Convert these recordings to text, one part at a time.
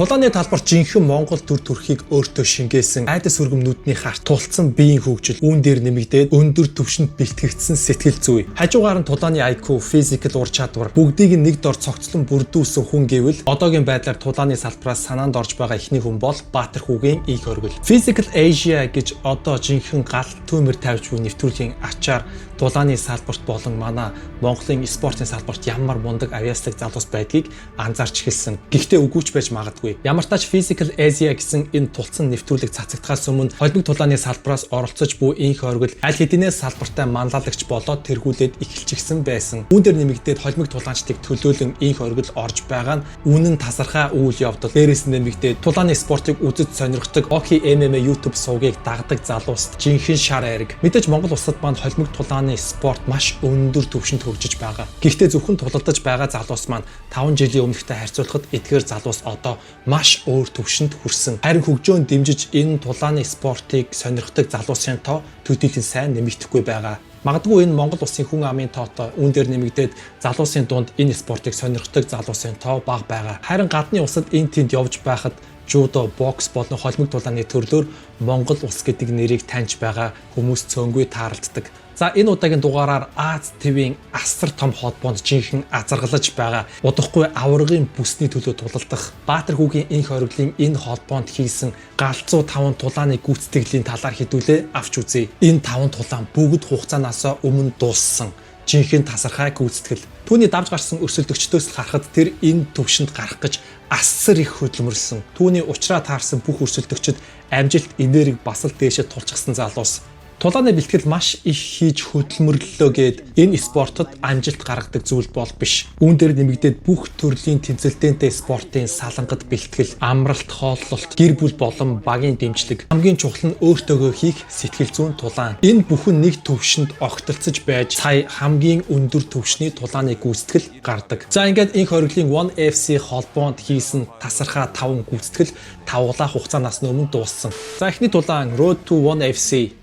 Тулааны талбарт жинхэнэ Монгол төр төрхийг өөртөө шингээсэн айдас өргөм нүдний харт тулцсан биеийн хөгжил үүн дээр нэмэгдээд өндөр түвшинд бэлтгэгдсэн сэтгэл зүй. Хажуугаар нь Тулааны IQ, physical ур чадвар бүгдийг нь нэг дор цогцлон бүрдүүлсэн хүн гэвэл одоогийн байдлаар Тулааны салбараас санаанд орж байгаа эхний хүн бол Баатар хүүгийн их оргил. Physical Asia гэж одоо жинхэнэ гал төмөр тавьж буй нэвтрүүлгийн ачаар Тулааны салбарт болон манай Монголын спортын салбарт ямар мундаг авиаслаг залуус байдгийг анзаарч эхэлсэн. Гэхдээ үгүйч байж магадгүй. Ямар ч тач Physical Asia гэсэн энэ тулцсан нэвтрүүлэг цацагдахаас өмнө холбог Тулааны салбараас оролцож буй инх оргил аль хэдийнээс салбартай манлайлагч болоод тэргүүлээд эхэлчихсэн байсан. Үүн дээр нэмэгдээд холбог тулаанчдыг төлөөлөн инх оргил орж байгаа нь үнэн тасархай үйл явдал. Дээрээс нь нэмэгдээд Тулааны спортыг үзэж сонирхдаг Oki MMA YouTube сувгийг дагдаг залуус жинхэнэ шар айраг. Мэдээж Монгол улсад маань холбог Тулааны спорт маш өндөр түвшинд хөгжиж байгаа. Гэхдээ зөвхөн тулалдаж байгаа залуус маань 5 жилийн өмнөхтэй харьцуулахад эдгээр залуус одоо маш өөр түвшинд хүрсэн. Харин хөгжөөн дэмжиж энэ Тулааны спортыг сонирхдаг залуусын тоо төдийлөн сайн нэмэгдэхгүй байгаа. Магадгүй энэ Монгол улсын хүн амын тоотой үүн дээр нэмэгдээд залуусын дунд энэ спортыг сонирхдаг залуусын тоо бага байгаа. Харин гадны улсад энэ тэнд явж байхад жудо, бокс болон холбог Тулааны төрлөөр Монгол улс гэдэг нэрийг таньж байгаа хүмүүс цөөнгүй тааралддаг. За энэ удаагийн дугаараар Аз ТV-ийн асар том холбоонд жинхэнэ азаргалж байгаа удахгүй аваргын бүсний төлөө тулалдах Баатар хүүгийн инх оргилын энэ холбоонд хийсэн галзуу 5 тулааны гүйцэтгэлийн талаар хэдүүлээ авч үзье. Энэ 5 тулаан бүгд хугацаанаас өмнө дууссан жинхэнэ тасархай гүйцэтгэл. Түүний давж гарсан өрсөлдөгчдөөс харахад тэр энэ төвшөнд гарах гэж асар их хөдөлмөрлсөн. Түүний уучраа таарсан бүх өрсөлдөгчд амжилт энерги бас л дээшээ тулчихсан залуус. Тулааны бэлтгэл маш их хийж хөдөлмөрлөлөө гээд энэ спортод амжилт гаргадаг зүйл бол биш. Үүн дээр нэмэгдээд бүх төрлийн тэнцэлтэнтэй спортын салангад бэлтгэл, амралт, хооллолт, гэр бүл болон багийн дэмжлэг хамгийн чухал нь өөртөөгөө хийх сэтгэл зүйн тулаан. Энэ бүхэн нэг төвшөнд огтолцож байж сая хамгийн өндөр төвшний тулааны гүйцэтгэл гардаг. За ингээд инх оргилын One FC холбоонд хийсэн тасархай 5 гүйцэтгэл тавгалаа хугацаанаас өмнө дууссан. За эхний тулаан Road to One FC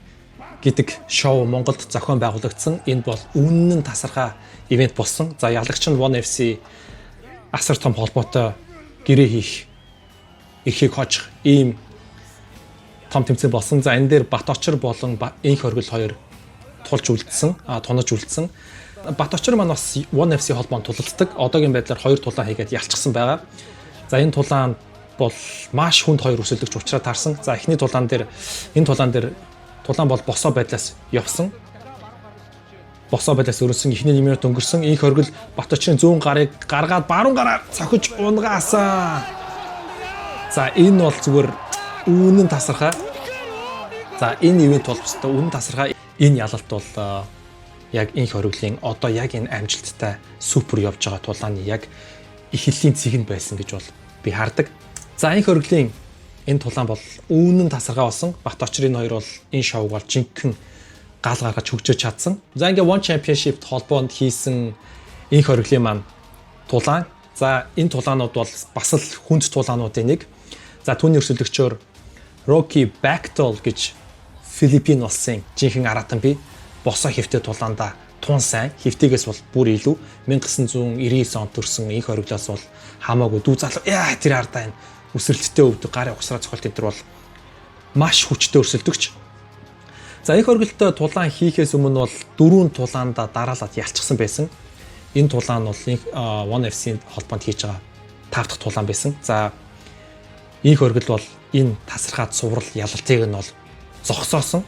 гэдэг шоу Монголд зохион байгуулагдсан. Энэ бол үнэн тасархай ивент болсон. За ялагч нь One FC асар том холбоотой гэрээ хийх, эрхийг хожих ийм том тэмцээн болсон. За энэ дээр Баточор болон инх оргил хоёр тулж үлдсэн, тунаж үлдсэн. Баточор маань бас One FC холбоонд тулалддаг. Одоогийн байдлаар 2 тулаан хийгээд ялчсан байгаа. За энэ тулаан бол маш хүнд хоёр өрсөлдөгч уучраа таарсан. За эхний тулаан дээр тулаан бол босоо байдлаас явсан. Босоо байдлаас өрнөсөн эхний минут өнгөрсөн. Инх оргил Баточрын зүүн гарыг гаргаад баруун гараар цохиж унгаасан. За энэ бол зүгээр үнэн тасархай. За энэ ивент бол өстой үнэн тасархай. Энэ ялалт бол яг инх оргилын одоо яг энэ амжилттай супер явж байгаа тулааны яг эхлэлийн цэгэнд байсан гэж бол би хардаг. За инх оргилын энэ тулаан бол үнэн тасархай болсон. Баточрын хоёр бол энэ шоуг бол жинхэнэ гал гаргаж хөгжөөж чадсан. За ингээ One Championship холбоонд хийсэн инх оргилын маань тулаан. За энэ тулаанууд бол бас л хүнд тулаануудын нэг. За түүний өрсөлдөгчөөр Rocky Backdoll гэж Филиппин улсын жинхэнэ аратан бий. Босоо хэвтэй тулаанда тун сайн, хэвтээс бол бүр илүү 1999 онд төрсэн инх оргилоос бол хамаагүй дүү залуу тэр ардаа энэ өсрэлттэй өвдөг гарын ухсраа цохолт энэ төр бол маш хүчтэй өрсөлдөгч. За инх оргилтой тулаан хийхээс өмнө бол 4 тулаанда дараалаад ялчсан байсан. Энэ тулаан бол One FC-ийн холбоонд хийж байгаа 5 дахь тулаан байсан. За инх оргил бол энэ тасархай цуврал ялалтыг нь бол зогсоосон.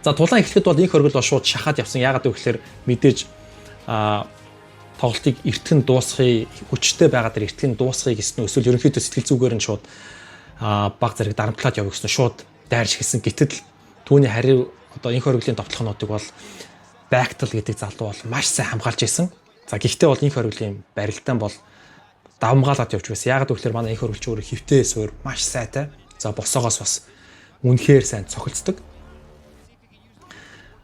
За тулаан эхлэхэд бол инх оргил бол шууд шахаад явсан. Яагаад вэ гэхээр мэдээж тоглолтыг эртхэн дуусгахыг хүчтэй байгаа дэр эртхэн дуусгахыг гэсэн эсвэл ерөнхийдөө сэтгэл зүгээр нь шууд баг зэрэг дарамтлаад явах гэсэн шууд дайрч хэлсэн. Гэтэл түүний хариу одоо инх оргилийн товтлохнуудыг бол Backdoll гэдэг залуу бол маш сайн хамгаалж ирсэн. За гэхдээ бол инх оргилийн барилдаан бол давмгаалаад явж байсан. Яагаад гэвэл манай инх оргилч өөрөө хэвтээ суур маш сайтай. За босоогоос бас үнэхээр сайн цохилцдог.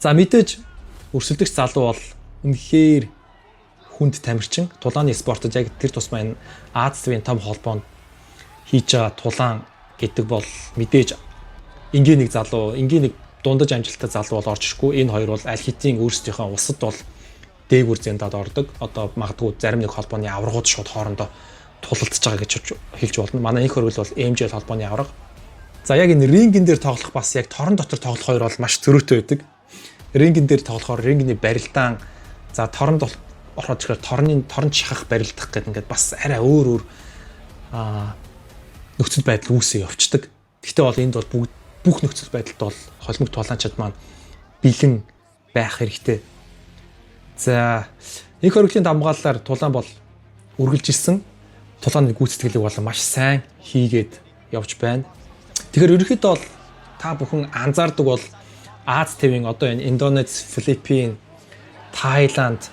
За мэдээж өрсөлдөгч залуу бол үнэхээр хүнд тамирчин. Тулааны спортод яг тэр тусмаа энэ Аз ТV-ийн том холбоонд хийж байгаа тулаан гэдэг бол мэдээж энгийн нэг залуу, энгийн нэг дундаж амжилттай залуу бол орж ирэхгүй. Энэ хоёр бол аль хэдийн өөрсдийнхөө улсад бол дээгүр зэндад ордог. Одоо магадгүй зарим нэг холбооны аваргууд шууд хоорондоо тулалдж байгаа гэж хэлж болно. Манай их хөргөл бол MJL холбооны авраг. За яг энэ рингэн дээр тоглох бас яг торон дотор тоглох хоёр бол маш зөрүүтэй байдаг. Рингэн дээр тоглохоор рингний барилдаан за торонд ороход тэгэхээр торон шахах барилдах гэдэг ингээд бас арай өөр нөхцөл байдал үүсээ явцдаг. Гэхдээ бол энд бол бүх нөхцөл байдалд бол холимог тулаанчид маань бэлэн байх хэрэгтэй. За их хөргөлийн дамгааллаар тулаан бол үргэлж ирсэн. Тулааны гүйцэтгэлийг бол маш сайн хийгээд явж байна. Тэгэхээр ерөнхийдөө бол та бүхэн анзаардаг бол Аз твийн одоо энэ Индонез, Филиппин, Тайланд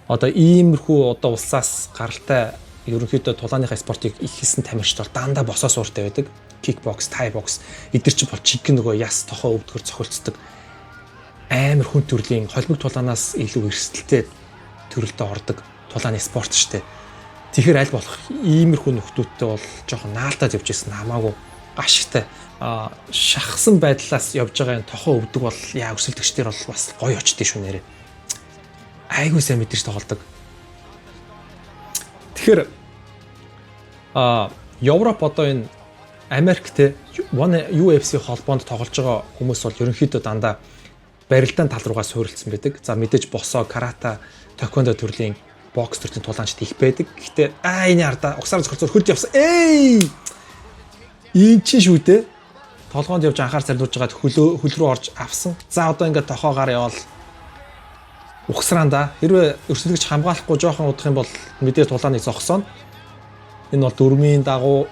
одоо иймэрхүү одоо улсаас гаралтай ерөнхийдөө тулааныхаа спортыг их хийсэн тамирчид бол дандаа босоо сууртай байдаг. Кикбокс, тайбокс эдгэр чи бол чиг нөгөө яс тохоо өвдгөр цохилцдаг амар хүн төрлийн холимог тулаанаас илүү эрсдэлтэй төрөлтөд ордог тулааны спорт шүү дээ. Тэгэхээр аль болох иймэрхүү нөхдүүдтэй бол жоохон наалтаад явж ирсэн хамаагүй гашигтай шахсан байдлаас явж байгаа энэ тохоо өвдөг бол яа өсөлтөгчдэр бол бас гоё очдгийг шүү нэрээ. Айгуу сайн мэдэрч тоглодог. Тэгэхээр Европ одоо энэ Америкт UFC холбоонд тоглож байгаа хүмүүс бол ерөнхийдөө дандаа барилдаан тал руугаа суурилсан байдаг. За мэдээж босоо, карата, токвондо төрлийн бокс төрлийн тулаанчид их байдаг. Гэхдээ энэ ардаа угсаар зохицоор хөлд явсан. Ийм чинь шүү дээ. Толгоонд явж анхаар зарилуулж байгаад хөл рүү орж авсан. За одоо ингээд тохоогоор явал ухсраанда хэрвээ өрсөлдөгч хамгаалахгүй жоохон удах юм бол мэдээ тулааныг зогсооно. Энэ бол дөрмийн дагуу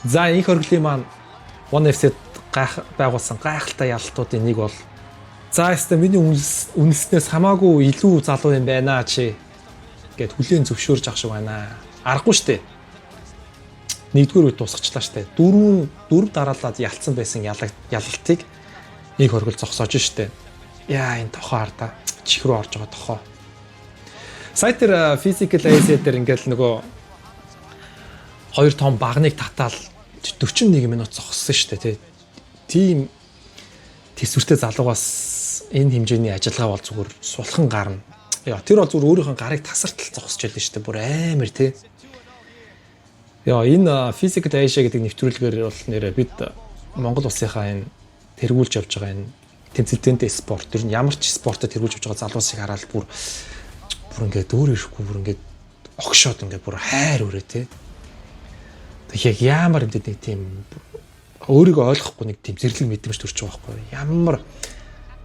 за их хөргөлийн маань One FC байгуулсан гайхалтай ялалтуудын нэг бол за ястаа миний үнэснээс хамаагүй илүү залуу юм байна чи гэд хүлээн зөвшөөрж ах шиг байна. Аргагүй штэ. Нэгдүгээр үед тусгачлаа штэ. Дөрөв дараалаад ялцсан байсан ялалтыг их хөргөл зогсоож штэ. Яа энэ тохоо ардаа чих рүү орж байгаа тохоо. Сайтер physical AZ дээр ингээл нөгөө хоёр том багныг татаал 41 минут зогссон шүү дээ тий. Тийм төсвөртэй залуугаас энэ хэмжээний ажиллагаа бол зүгээр сулхан гарна. Яа тэр бол зүгээр өөрийнхөө гарыг тасартал зогсож байлаа шүү дээ. Бүр амар тий. Яа энэ physical AZ гэдэг нэвтрүүлгээр бол нэрээ бид Монгол улсынхаа энэ тэргүүлж явж байгаа энэ тэмцэлтэнтэй спорт ер нь ямар ч спортод тэргүүлж явж байгаа залуусыг хараад бүр ингээд өөр ирэхгүй бүр ингээд огшоод ингээд бүр хайр өрөө тий. Тэг яг ямар юм нэг тийм өөрийгөө ойлгохгүй нэг тийм зэрлэг мэдрэмж төрж байгаа байхгүй. Ямар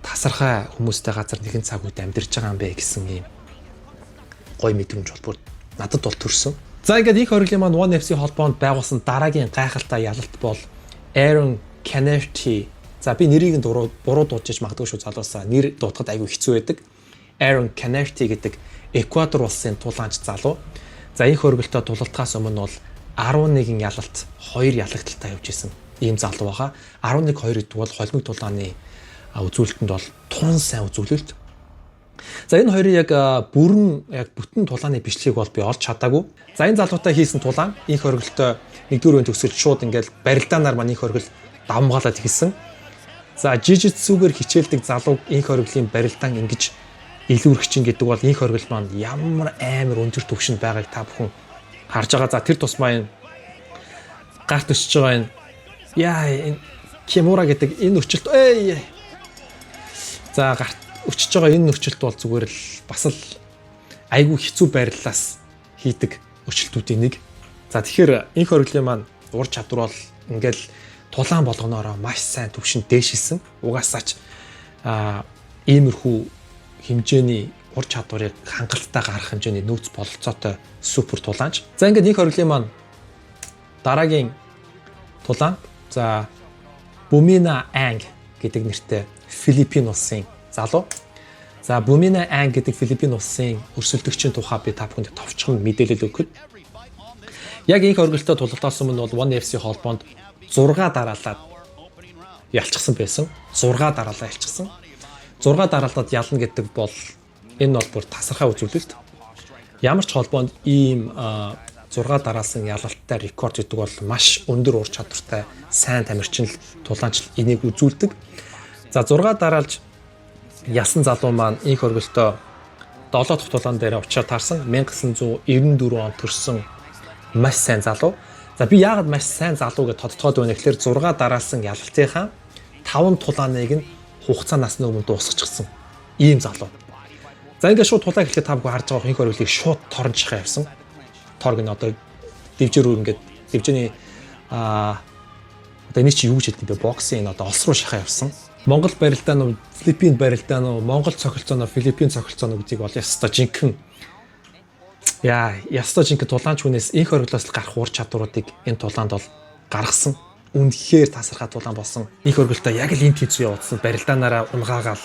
тасархай хүмүүстэй газар нэгэн цаг үед амьдарч байгаа юм бэ гэсэн юм гоё мэдрэмж бол бүр надад бол төрсөн. За ингээд их хөргөлийн маань One FC холбоонд байгуулсан дараагийн гайхалтай ялалт бол Aaron Cannerty. За би нэрийг нь буруу дуудаж магадгүй шүү залуусаа. Нэр дуудахад айгүй хэцүү байдаг. Aaron Cannerty гэдэг Эквадор улсын тулаанч залуу. За энэ хөргөлтөд тулалтахаас өмнө бол 11 ялалт 2 ялагдaltaа явж исэн ийм залуу байгаа. 11-2 гэдэг бол холимог тулааны үзүүлэлтэнд бол тун сайн үзүүлэлт. За энэ хоёрын яг бүтэн тулааны бичлэгийг бол би олж чадаагүй. За энэ залуутай хийсэн тулаан энэ хөргөлтөд 1-р үеийн төгсөлд шууд ингээд барилдаанаар маань энэ хөргөл давмгаалаад хийсэн. За жижитсүүгээр хичээлдэг залуу энэ хөргөлийн барилдаан ингэж илүүрх чинь гэдэг бол энэ хөргөл маань ямар амар өндөр түвшинд байгааг та бүхэн харж байгаа. За тэр тусмаа энэ гарт өсөж байгаа энэ Кимура гэдэг энэ өчөлт за гарт өчөж байгаа энэ өчөлт бол зүгээр л бас л айгүй хэцүү байрлалаас хийдэг өчөлтүүдийн нэг. За тэгэхээр энэ хөргөлийн маань ур чадвар бол ингээл тулаан болгоноороо маш сайн түвшинд дээшилсэн. Угаасаач иймэрхүү хэмжээний ур чадварыг хангалттай гарах хэмжээний нөөц бололцоотой супер тулаанч. За ингээд нэг хөргөлийн маань дараагийн тулаан за Бумина Анг гэдэг нэртэй Филиппин улсын залуу. За Бумина Анг гэдэг Филиппин улсын өрсөлдөгчийн тухай би та бүхэнд товчхон мэдээлэл өгөхөд яг энэ хөргөлтөд тулалтаас өмнө бол One FC холбоонд 6 дараалаад ялчихсан байсан. 6 дараалал ялчихсан. 6 дараалаад ялна гэдэг бол энэ бол бүр тасархай үзүүлэлт. Ямар ч холбоонд ийм 6 дараалсан ялалттай рекорд гэдэг бол маш өндөр ур чадвартай сайн тамирчин тулаанч энийг үзүүлдэг. За 6 дараалж ялсан залуу маань энэ хөргөлтөө 7 дахь тулаан дээр учраа таарсан 1994 онд төрсэн маш сайн залуу. За би яагаад маш сайн залуу гэж тодтогоод байна гэхээр 6 дараалсан ялалтынхаа 5 тулааныг нь хугацаа насны өмнө дуусгачихсан ийм залуу. За ингээд шууд тулаа гэхлээр та бүхэн харж байгаа хинх хөрөлийг шууд торнчихаа явсан. Торг нь одоо дивжээр ингээд дивжээний одоо энэ чи юу гэж хэлдэг бэ? Боксын одоо олс руу шахаа явсан. Монгол барилдаа нь Филиппин барилдаа нь Монгол цохилцооноо Филиппин цохилцооноо гэдгийг бол ястаа жинхэнэ ястаа жинхэнэ тулаанч хүнээс инх оргилоос гарах ур чадваруудыг энэ тулаанд бол гаргасан. Үнэхээр тасархай тулаан болсон. Инх оргилтоо яг л энэ тийцүү явуулсан. Барилдаанаараа унгаагаал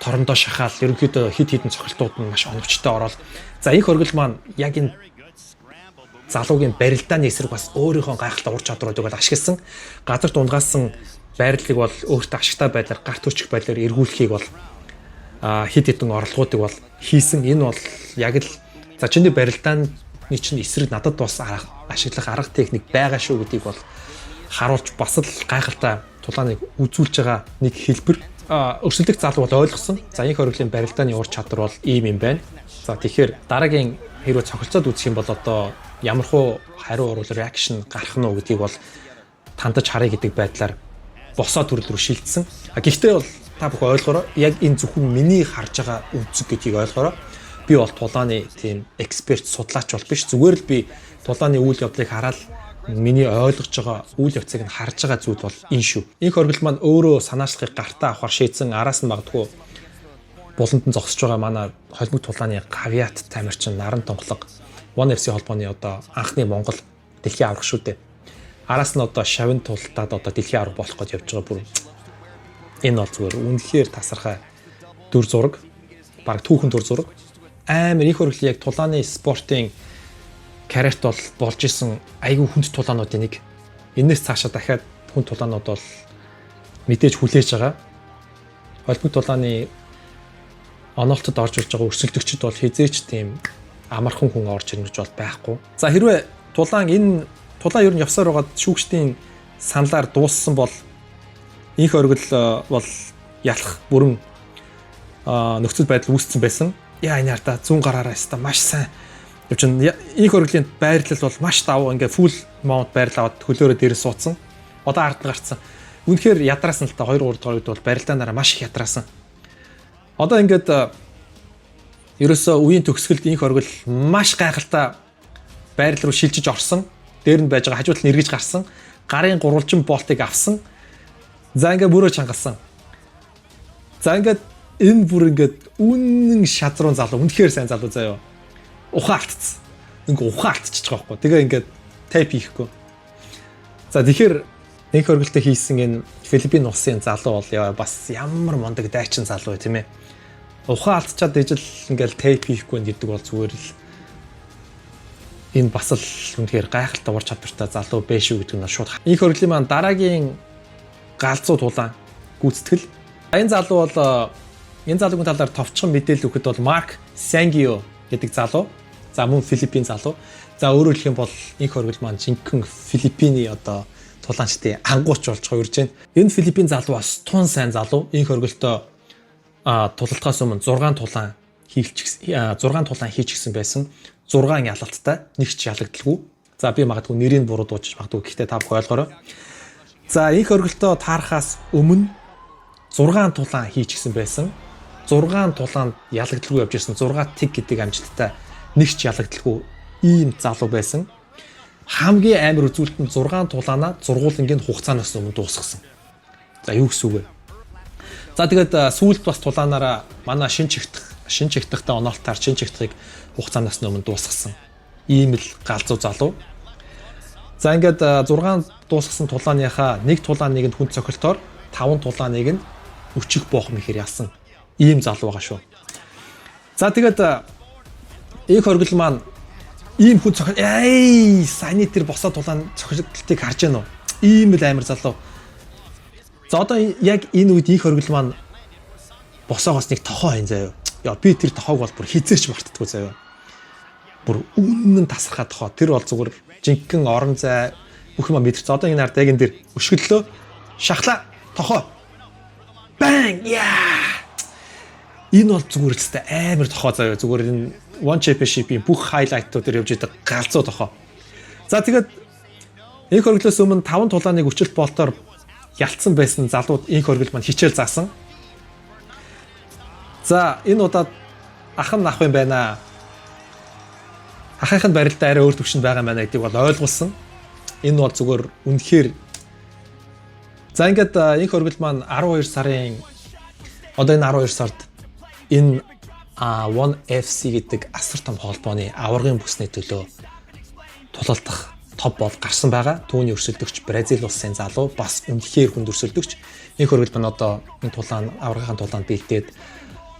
торондоо шахаал ерөнхийдөө хид хідэн цохилтууд нь маш оновчтой ороод за инх оргил маань яг энэ залуугийн барилдааны эсрэг бас өөрийнхөө гайхалтай ур чадваруудыг бол ашигласан. Газар дундгаасан байрлалыг бол өөртөө ашигтай байдлаар гарт төрчих байдлаар эргүүлэхийг бол хэд хэдэн орлогуудыг бол хийсэн. Энэ бол яг л за чиний барилдааны чинь эсрэг надад бас ашиглах арга техник байгаа шүү гэдгийг бол харуулж бас л гайхалтай тулааныг үзүүлж байгаа нэг хэлбэр. Өрсөлдөх залуу бол ойлгосон. За инх оргилийн барилдааны ур чадвар бол ийм юм байна. За тэгэхээр дараагийн хэрвээ цохилцоод үзэх юм бол одоо ямархуу хариу урвал реакшн гарах нь уу гэдгийг бол тандаж харъя гэдэг байдлаар босоо төрөл рүү шилжсэн. Гэхдээ бол та бүхэн ойлгоорой. Яг энэ зөвхөн миний харж байгаа үнцэг гэдгийг ойлгоорой. Би бол тулааны тийм эксперт судлаач бол биш. Зүгээр л би тулааны үйл явдлыг хараад миний ойлгож байгаа үйл явцыг нь харж байгаа зүйл бол энэ шүү. Инх оргил маань өөрөө санаачлахыг гартаа авахар шийдсэн. Араас нь магадгүй буланд нь зогсож байгаа манай холимог тулааны гавьяат тамирчин наран тонголог One FC холбооны одоо анхны Монгол дэлхийн аврах шүү дээ. Араас нь одоо шавин тултаад одоо дэлхийн аврах болох гэж явж байгаа бүр. Энэ бол зүгээр үнэхээр тасархай дүр зураг, баг түүхэн дүр зураг. Амар инх оргил яг тулааны спортын карьерт бол болж исэн айгүй хүнд тулаануудын нэг. Энээс цаашаа дахиад хүнд тулаанууд бол мэдээж хүлээж байгаа. Холбог тулааны онолтод орж ирж байгаа өрсөлдөгчд бол хизээч тийм амархан хүн орж ирнэ гэж бол байхгүй. За хэрвээ тулаан ер нь явсаар байгаад шүүгчдийн саналаар дууссан бол инх оргил бол ялах бүрэн нөхцөл байдал үүссэн байсан. Энэ хардаа зүүн гараараа өста маш сайн. Явчин инх оргилийн байрлал бол маш давуу ингээ фул маунт байрлал аваад хөлөөрөө дээрээ суудсан. Одоо ард нь гарцсан. Үнэхээр ядраасан л та 2 3 дахь үед бол барилдаанаараа маш их ядраасан. Одоо ингээд ерөөсөө үеийн төгсгөлд инх оргил маш гайхалтай байрлал руу шилжиж орсон. Дээр нь байж байгаа хажууд нь эргэж гарсан. Гарын гурвалжин болтыг авсан. За ингээд бүрөө чангалсан. За ингээд энэ бүр ингээд үнэн шадруу залуу. Үнэхээр сайн залуу заяа. Ухаан алдцсан. Ингээ ухаан алдчихж байгаа байхгүй. Тэгээ ингээд тайп хийхгүй. За тэгэхээр инх оргилтэй хийсэн энэ Филиппин улсын залуу бол бас ямар мундаг дайчин залуу тийм ээ. Ухаан алдчаад ижил ингээл тайп хийхгүй гэдэг бол зүгээр л энэ бас л үнэхээр гайхалтай ур чадвартай залуу байш шүү гэдэг нь шууд. Инх оргилийн маань дараагийн галзуу тулаан гүйцэтгэл. Энэ залуу бол энэ залуугийн талаар товчхон мэдээлэл өгөхөд бол Марк Сангио гэдэг залуу. За мөн Филиппин залуу. За өөрөөр хэлэх юм бол инх оргил маань жинхэнэ Филиппиний одоо тулаанчдын ангууч болж хувирж байна. Энэ Филиппин залуу бас тун сайн залуу. Инх оргилтой тулалтаас өмнө 6 тулаан хийчихсэн байсан. 6 ялалттай, нэг ч ялагдaltaгүй. За би магадгүй нэрийг буруу дуучиж магадгүй. Гэхдээ та бүхэн ойлгоорой. За инх оргилтой таарахаас өмнө 6 тулаан хийчихсэн байсан. 6 тулаанд ялагдaltaгүй явж ирсэн. 6 тиг гэдэг амжилттай, нэг ч ялагдaltaгүй ийм залуу байсан. Хамгийн амар үзүүлэлт нь 6 тулаанаа зургуулангийн хугацаанаас өмнө дуусгасан. За юу гэсэн үг вэ? За тэгээд сүүлд бас тулаанаараа манай шин чигтгтэй онолтоор шин чигтгийг хугацаанаас өмнө дуусгасан. Ийм л галзуу залуу. За ингээд 6 дуусгасан тулааныхаа нэг тулааныг нь хүн цохилтоор 5 тулааныг нь өчиг боох мэхээр яасан. Ийм залуу байгаа шүү. За тэгээд инх оргил маань ийм хүн цохил саяны тэр босоо тулаан цохилтыг харж байна уу? Ийм л амар залуу. За одоо яг энэ үед инх оргил маань босоогоос нэг тохоо хийн заяа. Би тэр тохоог бол бүр хизээч мартдаггүй заяа. Бүр үнэн тасархай тохоо. Тэр бол зүгээр жинхэнэ орон зай бүх юм мэдэрч. Одоо энэ хард яг энэ дэр өшгөллөө шахлаа тохоо. Бang! Энэ бол зүгээр л тест амар тохоо заяа. Зүгээр энэ One Championship-ийн бүх хайлайтууд дээр явж байгаа галзуу тохоо. За тэгээд инх хоригдлоос өмнө 5 тулааныг өчөлт болтоор ялцсан байсан залууд инх хоригдл маань хичээл заасан. За энэ удаад ах нь ах юм байна. Ахын барилдаа арай өөр төвшөнд байгаа юм байна гэдгийг бол ойлгуулсан. Энэ бол зүгээр үнэхээр за ингээд инх хоригдл маань 12 сарын одоо энэ 12 сард энэ One FC гэдэг асар том холбооны аваргын бүсний төлөө тулалдах топ бол гарсан байгаа. Түүний өрсөлдөгч Бразил улсын залуу бас үнэхээр хүнд өрсөлдөгч. Инх хоригдл маань одоо энэ тулаан аваргын тулаанд бэлдээд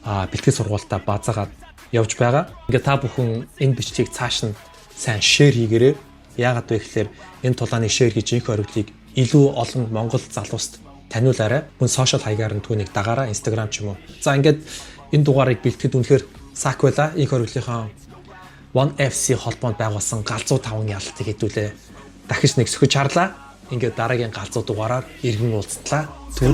бэлтгэл сургуультаа базаагаад явж байгаа. Ингээ та бүхэн энэ бичлэгийг цааш нь сайн шеэр хийгээрэй. Яагаад вэ гэхээр энэ тулааны шеэр хийж инх хоригдлыг илүү олон монгол залууст таниулаарай. Мөн сошиал хаягаар нь түүнийг дагаараа Instagram ч юм уу. За ингээд энэ дугаарыг бэлтгэхэд үнэхээр сак байла. Инх хориглынхаа One FC холбоонд байгуулсан галзуу 5-ны ялалтыг хэдүүлээ. Дахиж нэг сөхөж харлаа. Ингээд дараагийн галзуу дугаараар иргэн уулзтлаа. Түр.